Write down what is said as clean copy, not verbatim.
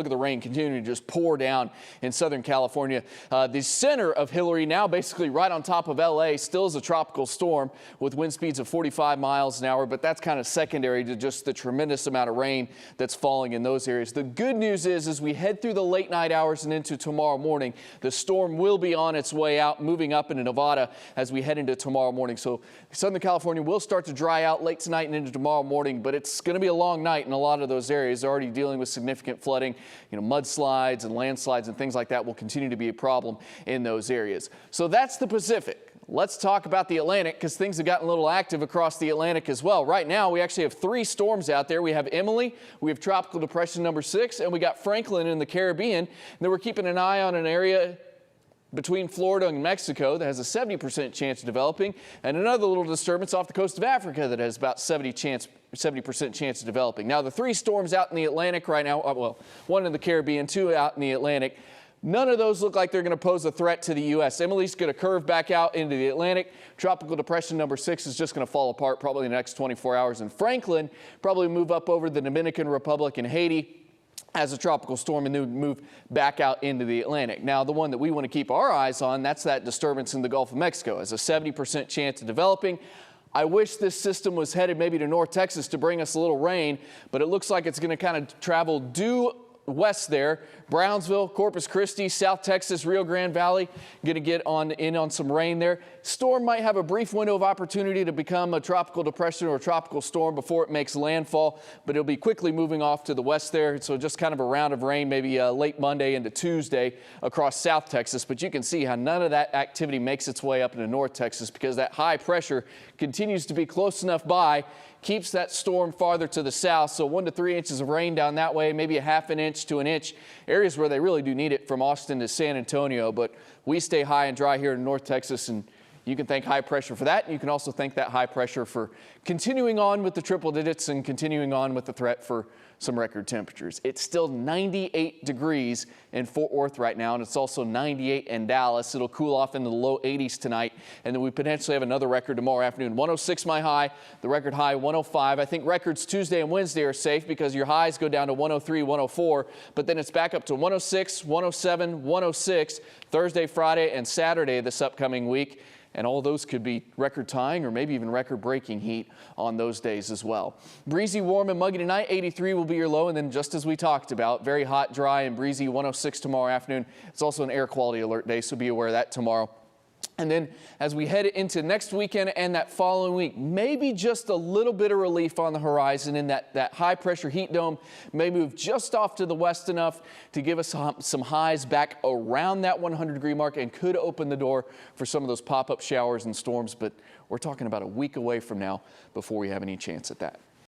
Look at the rain continuing to just pour down in Southern California. The center of Hilary now basically right on top of LA still is a tropical storm with wind speeds of 45 miles an hour, but that's kind of secondary to just the tremendous amount of rain that's falling in those areas. The good news is as we head through the late night hours and into tomorrow morning, the storm will be on its way out, moving up into Nevada as we head into tomorrow morning. So Southern California will start to dry out late tonight and into tomorrow morning, but it's going to be a long night in a lot of those areas. They're already dealing with significant flooding. Mudslides and landslides and things like that will continue to be a problem in those areas. So that's the Pacific. Let's talk about the Atlantic because things have gotten a little active across the Atlantic as well. Right now, we actually have 3 storms out there. We have Emily, we have Tropical Depression number 6, and we got Franklin in the Caribbean. And then we're keeping an eye on an area between Florida and Mexico that has a 70% chance of developing, and another little disturbance off the coast of Africa that has about 70% chance of developing. Now, the 3 storms out in the Atlantic right now, well, 1 in the Caribbean, 2 out in the Atlantic, none of those look like they're going to pose a threat to the U.S. Emily's going to curve back out into the Atlantic. Tropical Depression number 6 is just going to fall apart probably in the next 24 hours, and Franklin probably move up over the Dominican Republic and Haiti as a tropical storm and then move back out into the Atlantic. Now, the one that we want to keep our eyes on, that's that disturbance in the Gulf of Mexico. Has a 70% chance of developing. I wish this system was headed maybe to North Texas to bring us a little rain, but it looks like it's going to kind of travel due west there. Brownsville, Corpus Christi, South Texas, Rio Grande Valley, going to get in on some rain there. Storm might have a brief window of opportunity to become a tropical depression or a tropical storm before it makes landfall, but it'll be quickly moving off to the west there. So just kind of a round of rain, maybe late Monday into Tuesday across South Texas. But you can see how none of that activity makes its way up into North Texas because that high pressure continues to be close enough by, keeps that storm farther to the south. So 1 to 3 inches of rain down that way, maybe a ½ inch to an inch. Areas where they really do need it from Austin to San Antonio. But we stay high and dry here in North Texas, and you can thank high pressure for that. And you can also thank that high pressure for continuing on with the triple digits and continuing on with the threat for some record temperatures. It's still 98 degrees in Fort Worth right now, and it's also 98 in Dallas. It'll cool off into the low 80s tonight, and then we potentially have another record tomorrow afternoon. 106 my high, the record high 105. I think records Tuesday and Wednesday are safe because your highs go down to 103, 104, but then it's back up to 106, 107, 106 Thursday, Friday, and Saturday this upcoming week. And all those could be record tying or maybe even record breaking heat on those days as well. Breezy, warm and muggy tonight. 83 will be your low. And then just as we talked about, very hot, dry and breezy, 106 tomorrow afternoon. It's also an air quality alert day, so be aware of that tomorrow. And then as we head into next weekend and that following week, maybe just a little bit of relief on the horizon in that high pressure heat dome may move just off to the west enough to give us some highs back around that 100-degree mark and could open the door for some of those pop-up showers and storms. But we're talking about a week away from now before we have any chance at that.